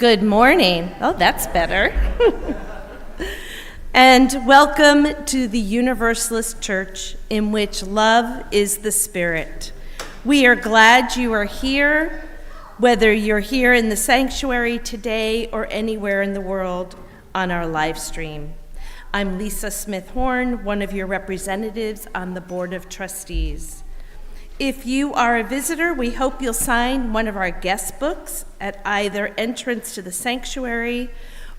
Good morning. Oh, that's better. And welcome to the Universalist Church, in which love is the spirit. We are glad you are here, whether you're here in the sanctuary today or anywhere in the world on our live stream. I'm Lisa Smith-Horn, one of your representatives on the Board of Trustees. If you are a visitor, we hope you'll sign one of our guest books at either entrance to the sanctuary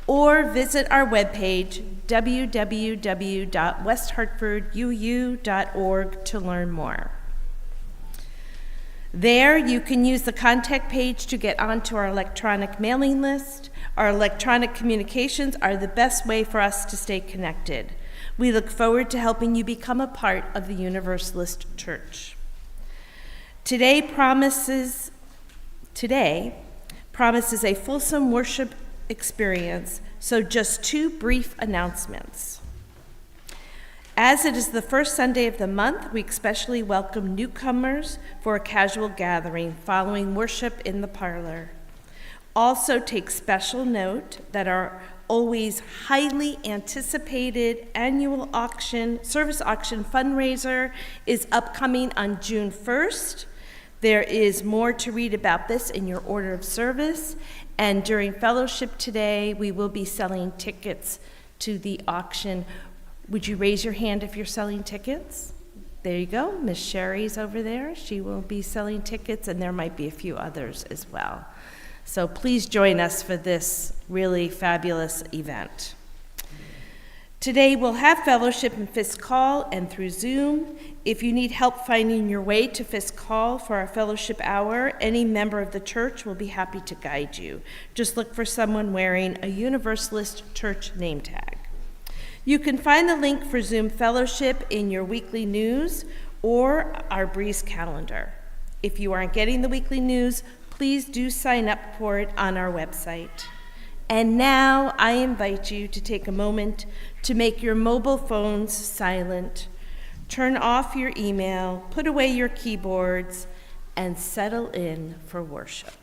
or visit our webpage, www.westhartforduu.org, to learn more. There, you can use the contact page to get onto our electronic mailing list. Our electronic communications are the best way for us to stay connected. We look forward to helping you become a part of the Universalist Church. Today promises a fulsome worship experience, so just two brief announcements. As it is the first Sunday of the month, we especially welcome newcomers for a casual gathering following worship in the parlor. Also take special note that our always highly anticipated annual service auction fundraiser is upcoming on June 1st. There is more to read about this in your order of service, and during fellowship today, we will be selling tickets to the auction. Would you raise your hand if you're selling tickets? There you go. Miss Sherry's over there. She will be selling tickets, and there might be a few others as well. So please join us for this really fabulous event. Today we'll have fellowship in Fisk Hall and through Zoom. If you need help finding your way to Fisk Hall for our fellowship hour, any member of the church will be happy to guide you. Just look for someone wearing a Universalist Church name tag. You can find the link for Zoom fellowship in your weekly news or our Breeze calendar. If you aren't getting the weekly news, please do sign up for it on our website. And now I invite you to take a moment to make your mobile phones silent, turn off your email, put away your keyboards, and settle in for worship.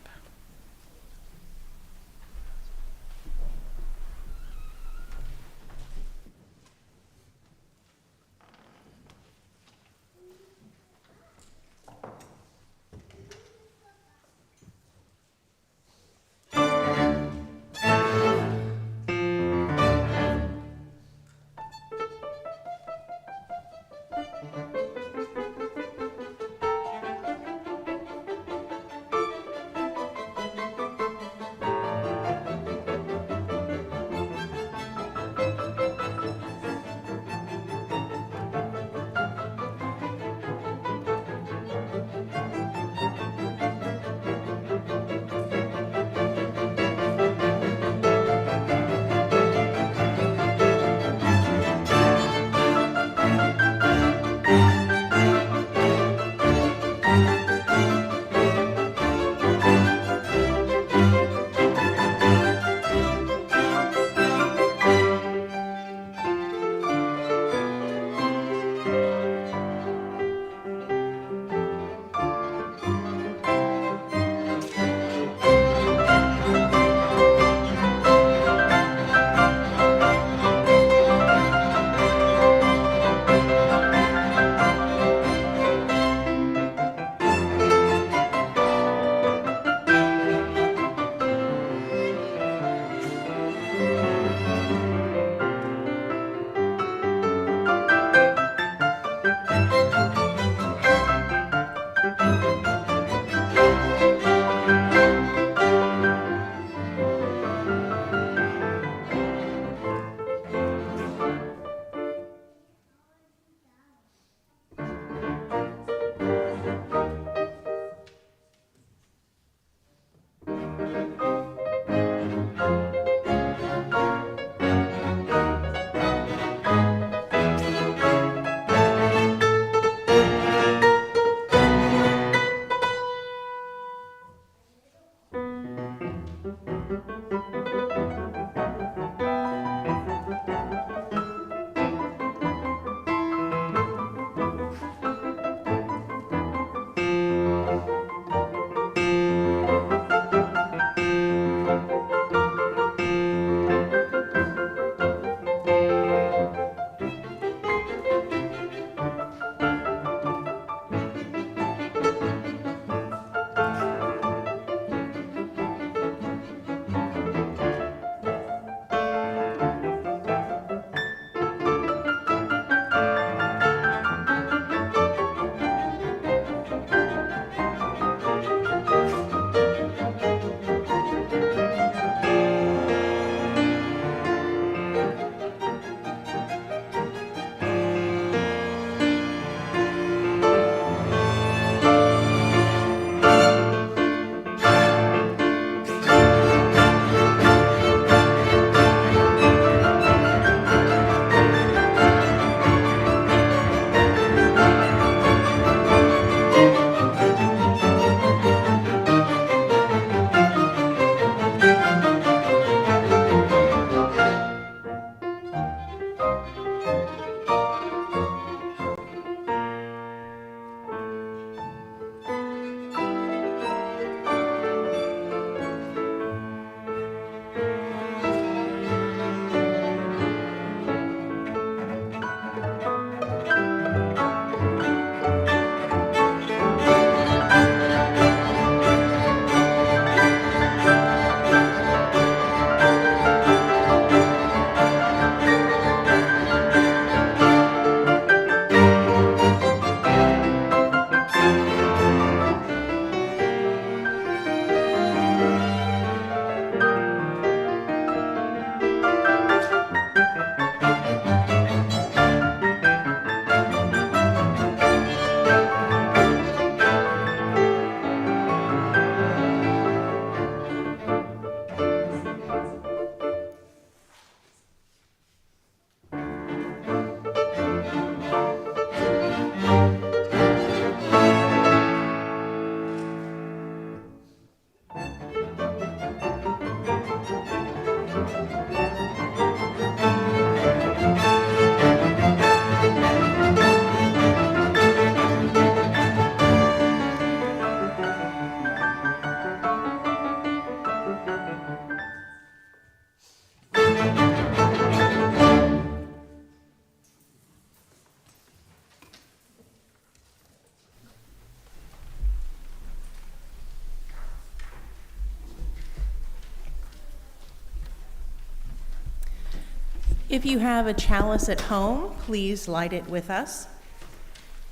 If you have a chalice at home, please light it with us.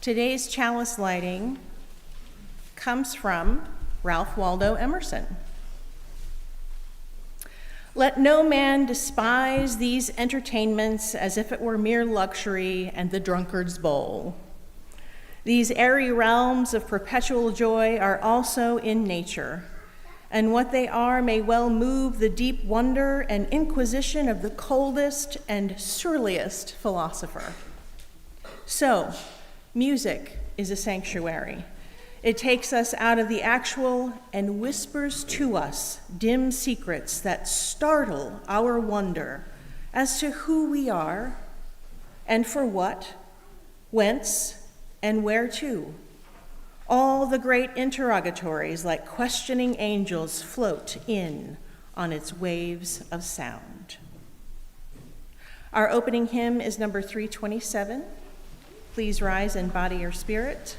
Today's chalice lighting comes from Ralph Waldo Emerson. Let no man despise these entertainments as if it were mere luxury and the drunkard's bowl. These airy realms of perpetual joy are also in nature, and what they are may well move the deep wonder and inquisition of the coldest and surliest philosopher. So, music is a sanctuary. It takes us out of the actual and whispers to us dim secrets that startle our wonder as to who we are and for what, whence, and where to. All the great interrogatories, like questioning angels, float in on its waves of sound. Our opening hymn is number 327. Please rise in body or spirit.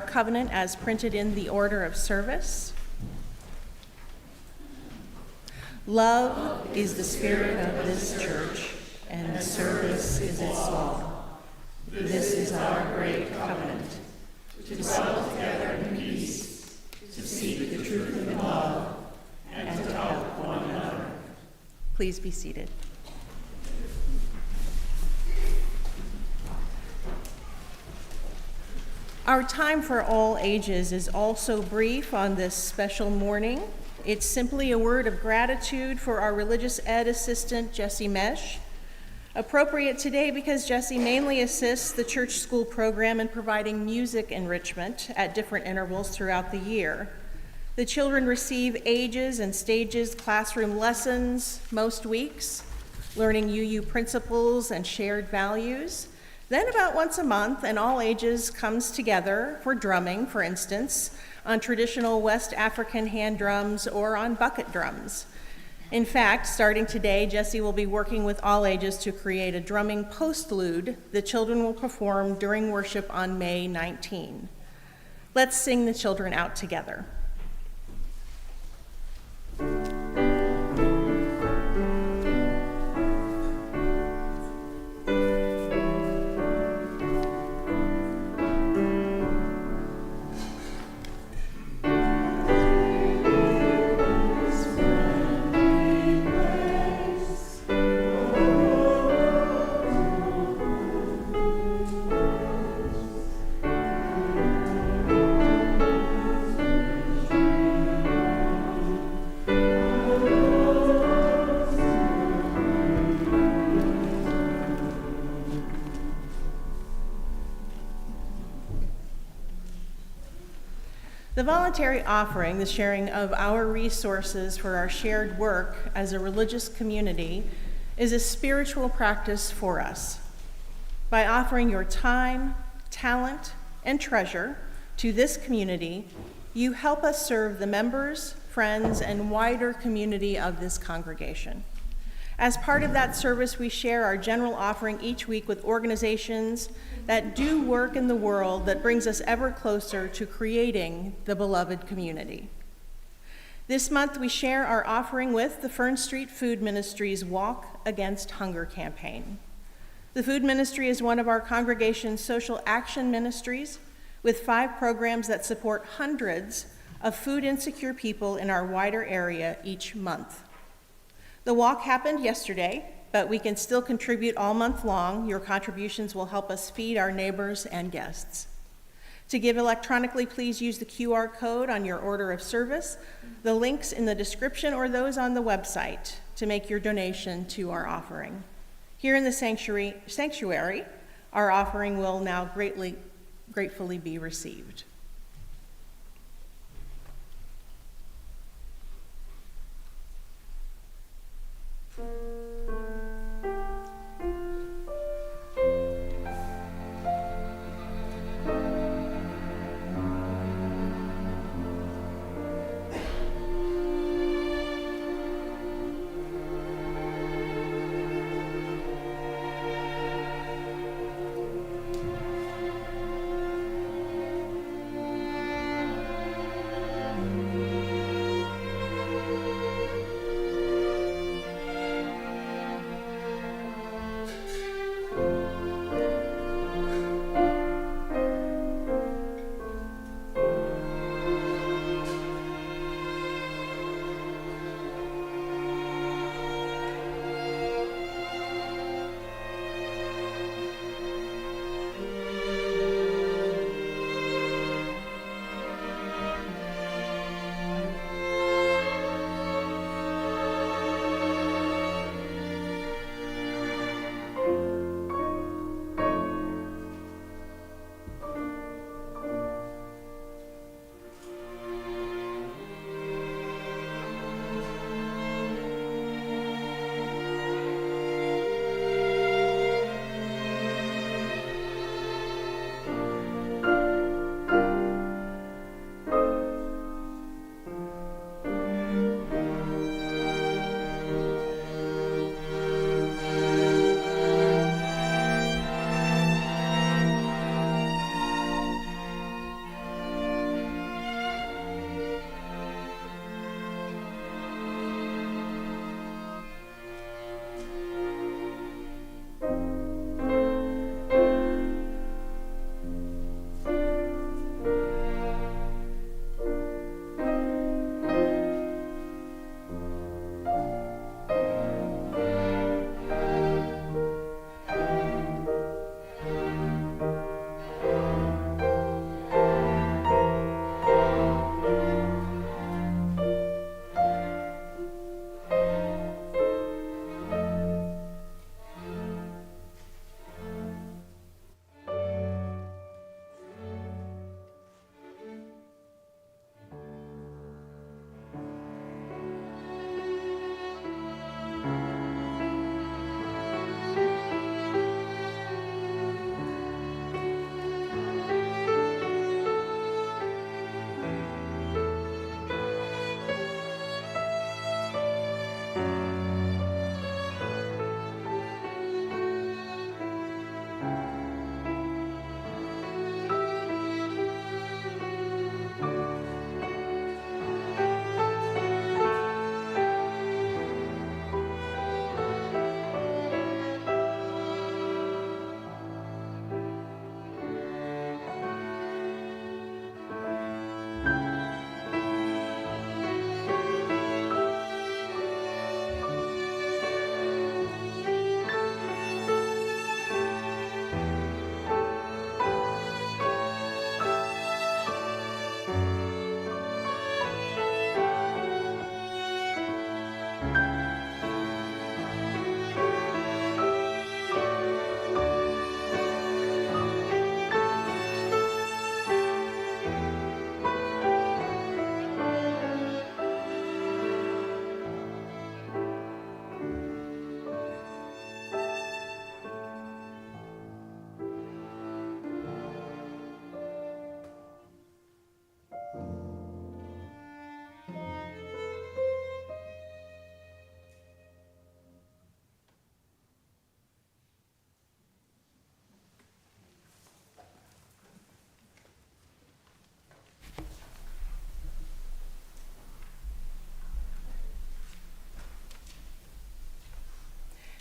Covenant as printed in the order of service. Love is the spirit of this church, and service is its law. This is our great covenant, to dwell together in peace, to seek the truth in love, and to help one another. Please be seated. Our time for all ages is also brief on this special morning. It's simply a word of gratitude for our religious ed assistant, Jessie Mesh. Appropriate today because Jessie mainly assists the church school program in providing music enrichment at different intervals throughout the year. The children receive ages and stages classroom lessons most weeks, learning UU principles and shared values. Then about once a month, an all ages comes together for drumming, for instance, on traditional West African hand drums or on bucket drums. In fact, starting today, Jessie will be working with all ages to create a drumming postlude the children will perform during worship on May 19. Let's sing the children out together. The voluntary offering, the sharing of our resources for our shared work as a religious community, is a spiritual practice for us. By offering your time, talent, and treasure to this community, you help us serve the members, friends, and wider community of this congregation. As part of that service, we share our general offering each week with organizations that do work in the world that brings us ever closer to creating the beloved community. This month, we share our offering with the Fern Street Food Ministry's Walk Against Hunger campaign. The food ministry is one of our congregation's social action ministries with 5 programs that support hundreds of food-insecure people in our wider area each month. The walk happened yesterday, but we can still contribute all month long. Your contributions will help us feed our neighbors and guests. To give electronically, please use the QR code on your order of service, the links in the description, or those on the website to make your donation to our offering. Here in the sanctuary, our offering will now gratefully be received.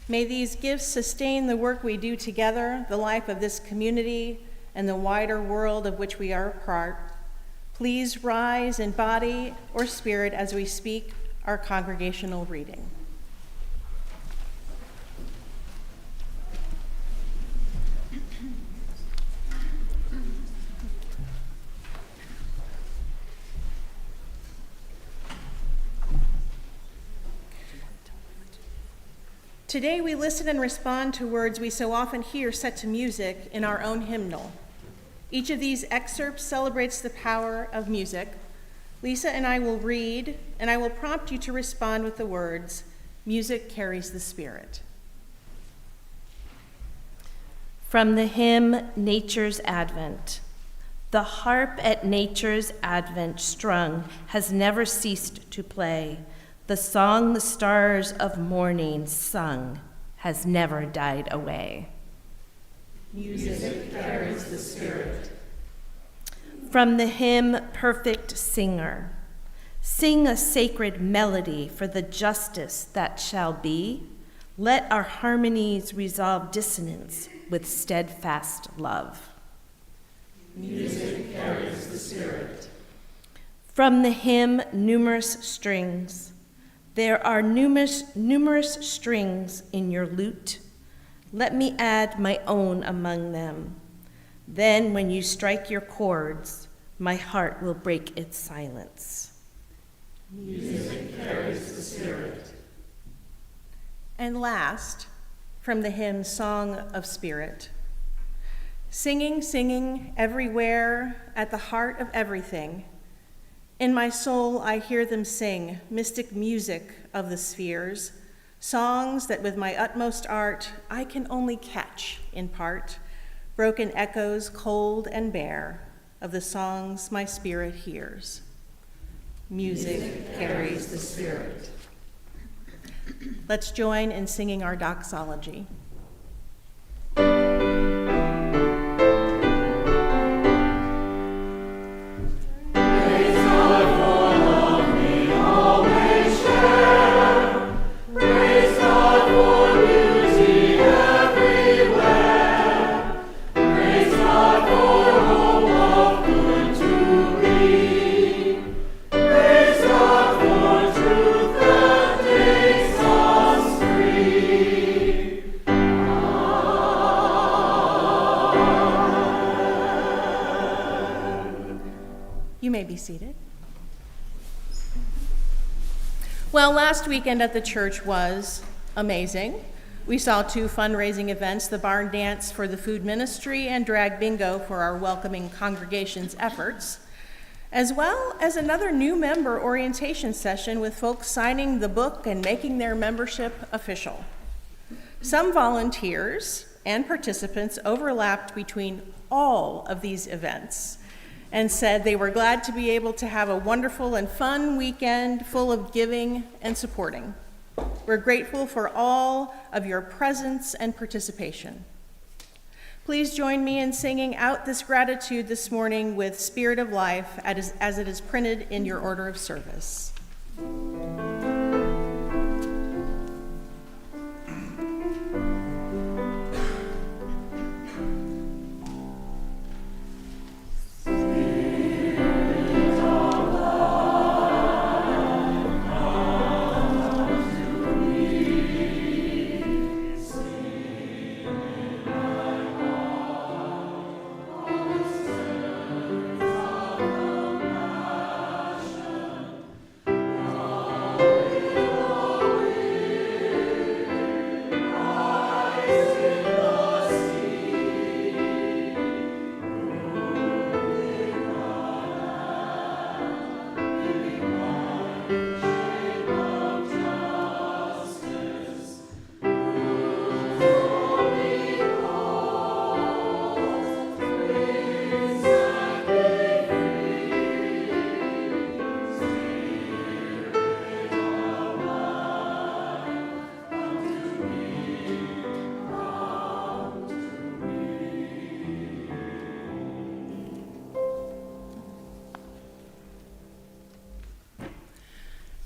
May these gifts sustain the work we do together, the life of this community, and the wider world of which we are a part. Please rise in body or spirit as we speak our congregational reading. Today we listen and respond to words we so often hear set to music in our own hymnal. Each of these excerpts celebrates the power of music. Lisa and I will read, and I will prompt you to respond with the words, "Music carries the Spirit." From the hymn, Nature's Advent. The harp at nature's advent strung has never ceased to play. The song the stars of morning sung has never died away. Music carries the Spirit. From the hymn, Perfect Singer. Sing a sacred melody for the justice that shall be. Let our harmonies resolve dissonance with steadfast love. Music carries the Spirit. From the hymn, Numerous Strings. There are numerous strings in your lute. Let me add my own among them. Then when you strike your chords, my heart will break its silence. Music carries the Spirit. And last, from the hymn Song of Spirit. Singing, singing, everywhere, at the heart of everything. In my soul I hear them sing, mystic music of the spheres, songs that with my utmost art I can only catch in part, broken echoes cold and bare of the songs my spirit hears. Music carries the Spirit. Let's join in singing our doxology. Be seated. Well, last weekend at the church was amazing. We saw 2 fundraising events, the barn dance for the food ministry and drag bingo for our welcoming congregation's efforts, as well as another new member orientation session with folks signing the book and making their membership official. Some volunteers and participants overlapped between all of these events and said they were glad to be able to have a wonderful and fun weekend full of giving and supporting. We're grateful for all of your presence and participation. Please join me in singing out this gratitude this morning with Spirit of Life as it is printed in your order of service.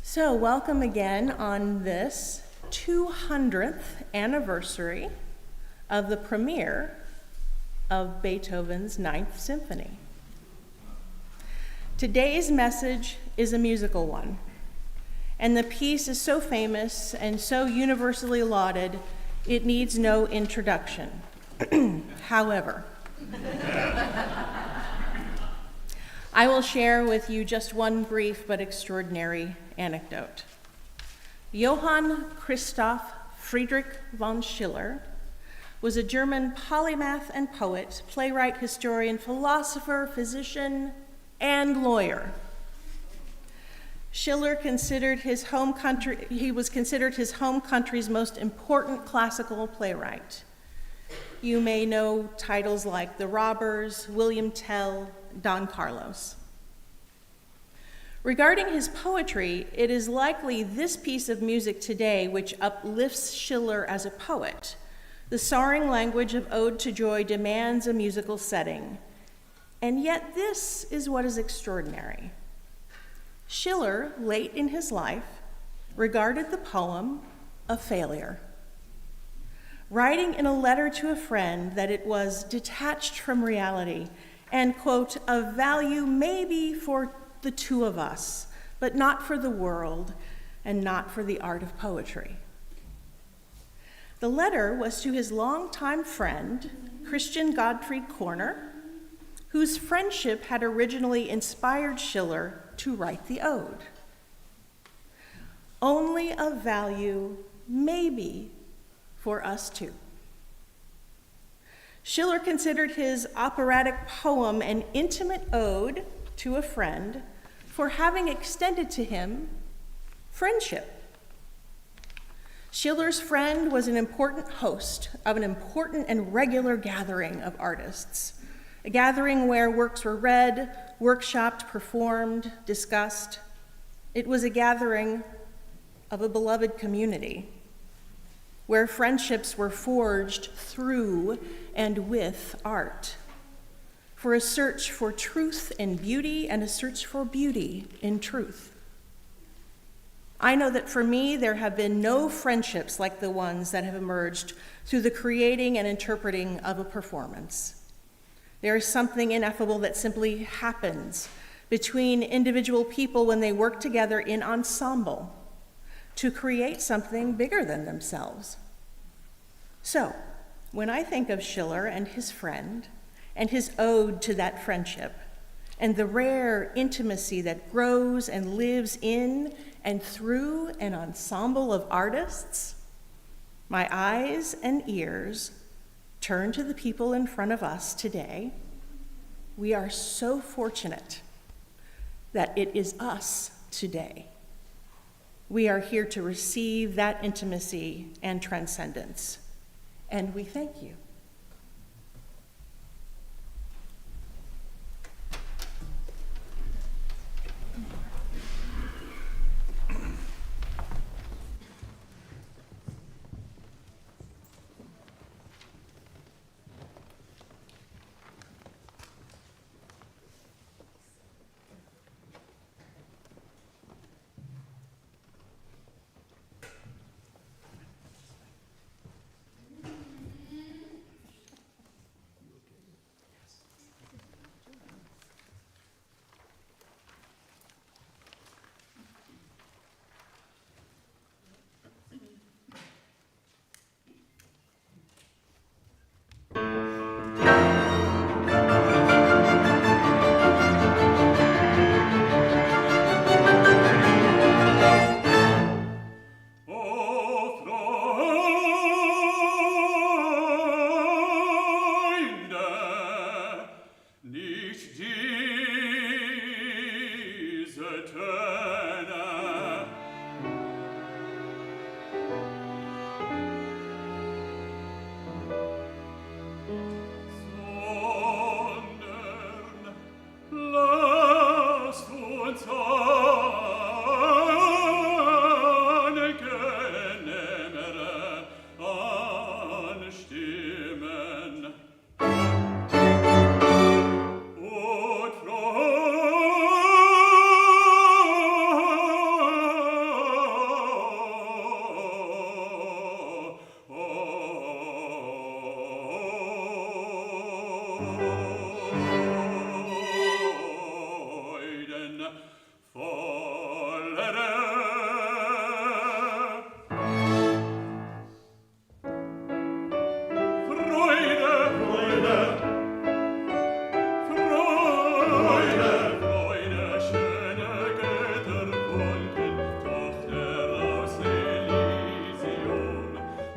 So welcome again on this 200th anniversary of the premiere of Beethoven's Ninth Symphony. Today's message is a musical one, and the piece is so famous and so universally lauded, it needs no introduction. However, I will share with you just one brief but extraordinary anecdote. Johann Christoph Friedrich von Schiller was a German polymath and poet, playwright, historian, philosopher, physician, and lawyer. Schiller considered his home country, he was considered his home country's most important classical playwright. You may know titles like The Robbers, William Tell, Don Carlos. Regarding his poetry, it is likely this piece of music today which uplifts Schiller as a poet. The soaring language of Ode to Joy demands a musical setting. And yet this is what is extraordinary. Schiller, late in his life, regarded the poem a failure, writing in a letter to a friend that it was detached from reality and, quote, of value maybe for the two of us, but not for the world and not for the art of poetry. The letter was to his longtime friend, Christian Gottfried Korner, whose friendship had originally inspired Schiller to write the ode. Only of value, maybe, for us too. Schiller considered his operatic poem an intimate ode to a friend for having extended to him friendship. Schiller's friend was an important host of an important and regular gathering of artists, a gathering where works were read, workshopped, performed, discussed. It was a gathering of a beloved community where friendships were forged through and with art, for a search for truth in beauty and a search for beauty in truth. I know that for me, there have been no friendships like the ones that have emerged through the creating and interpreting of a performance. There is something ineffable that simply happens between individual people when they work together in ensemble to create something bigger than themselves. So, when I think of Schiller and his friend and his ode to that friendship and the rare intimacy that grows and lives in and through an ensemble of artists, my eyes and ears turn to the people in front of us today. We are so fortunate that it is us today. We are here to receive that intimacy and transcendence, and we thank you.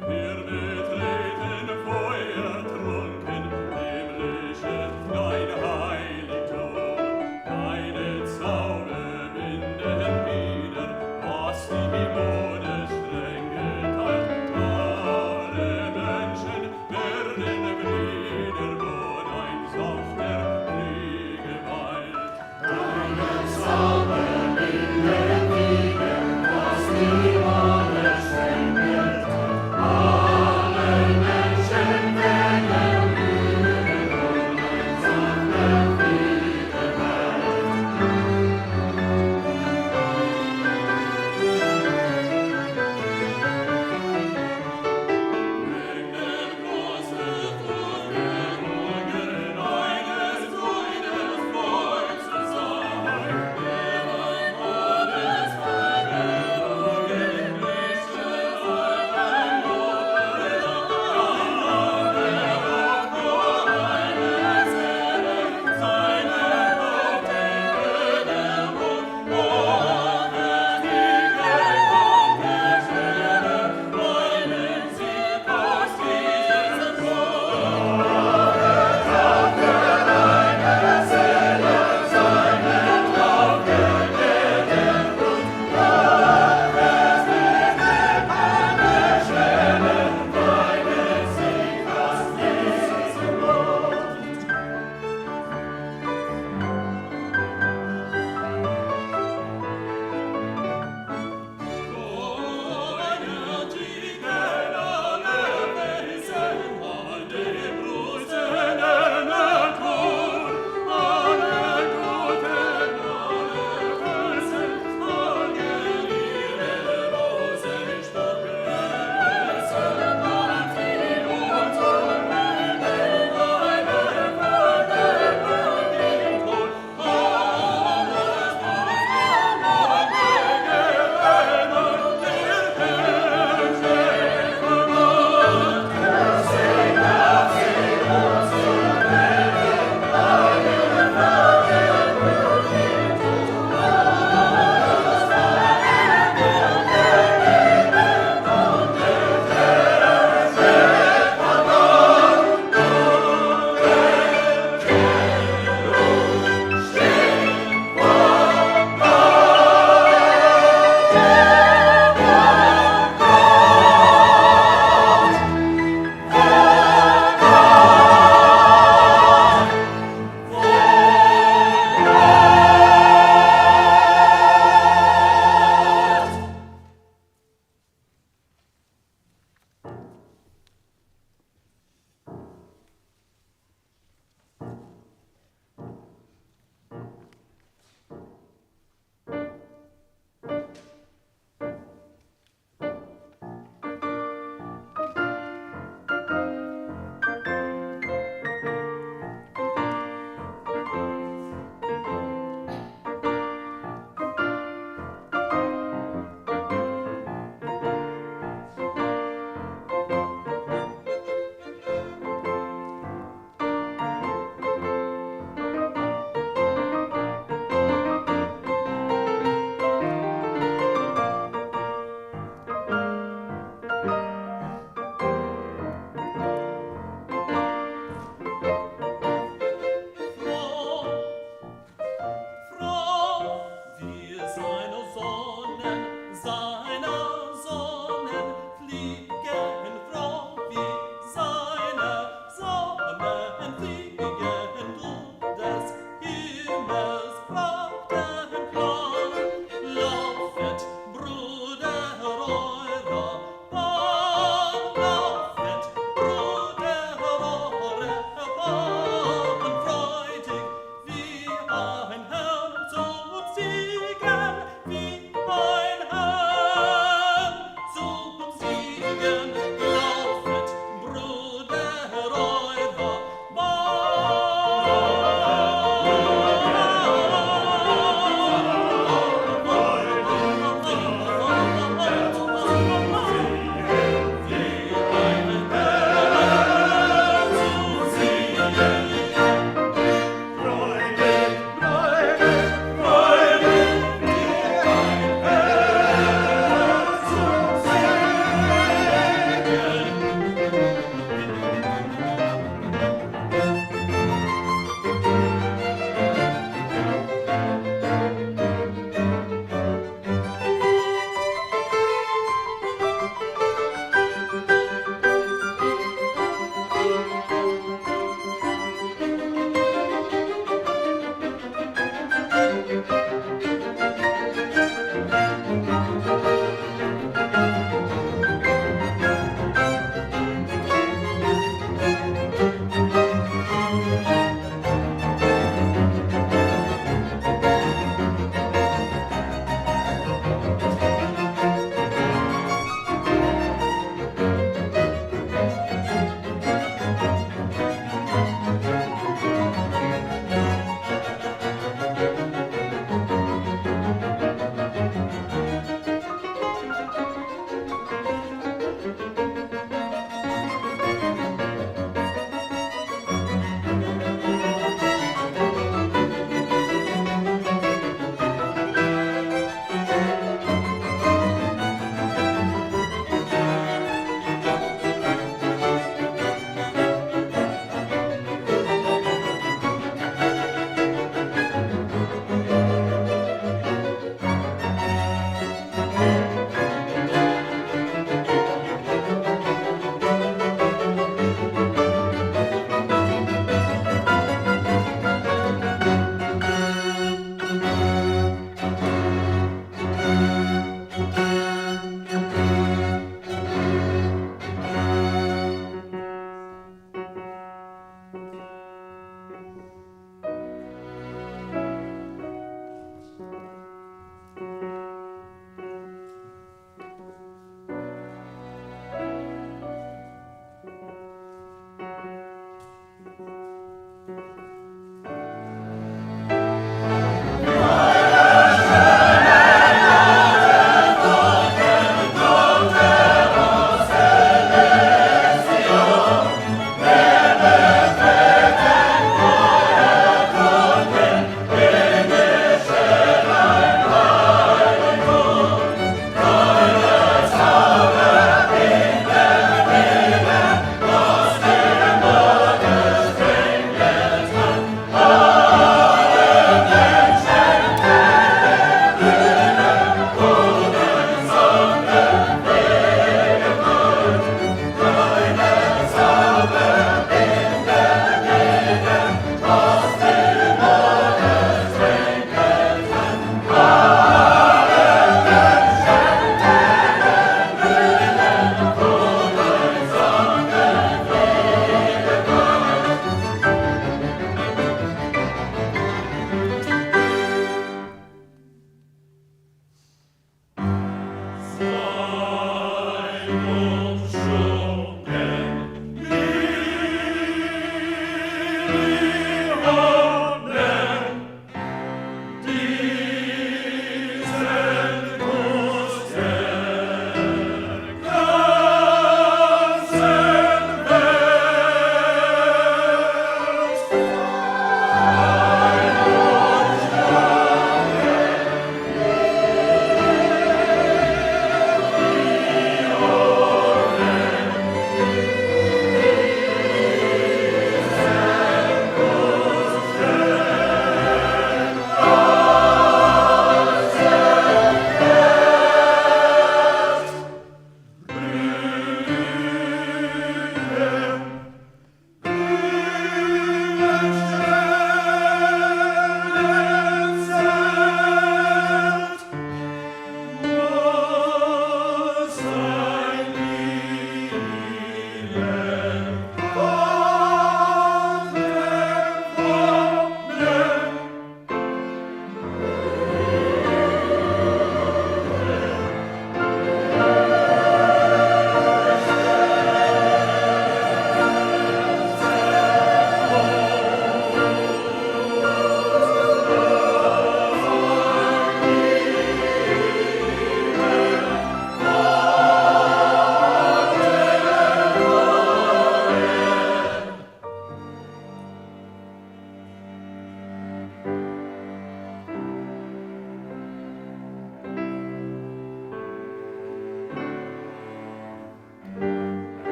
Wir betreten Feuer trunken, himmlische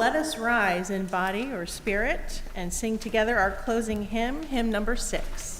let us rise in body or spirit and sing together our closing hymn, hymn number 6.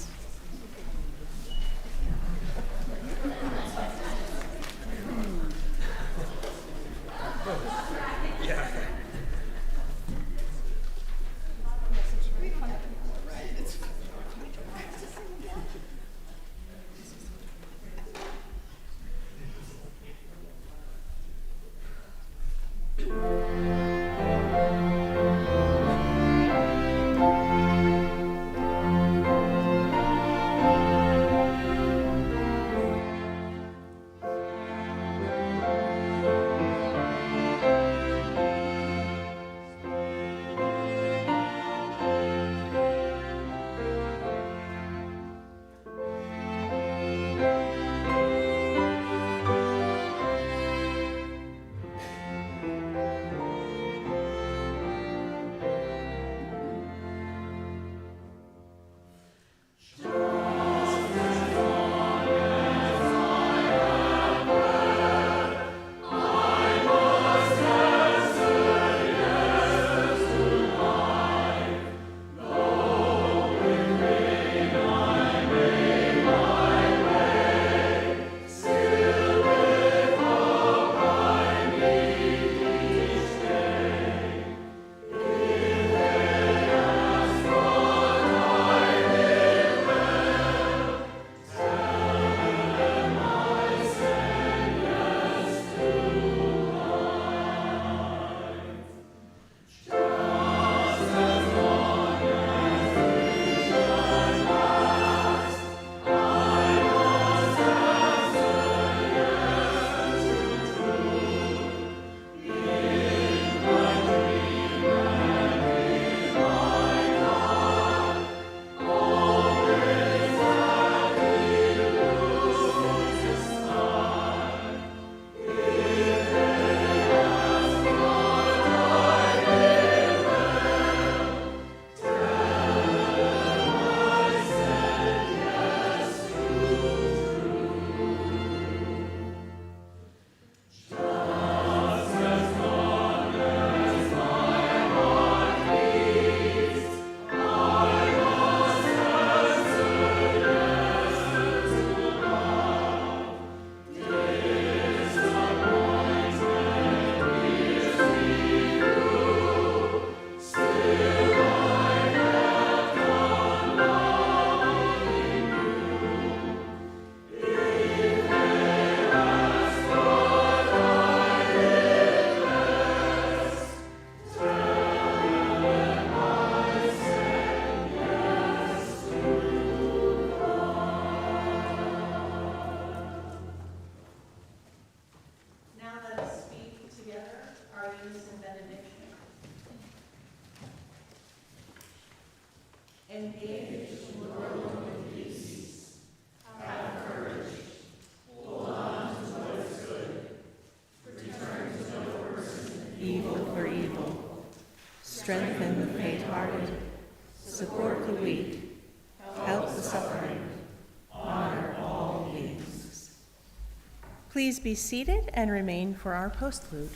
Evil for evil, strengthen the faint-hearted, support the weak, help the suffering, honor all beings. Please be seated and remain for our postlude.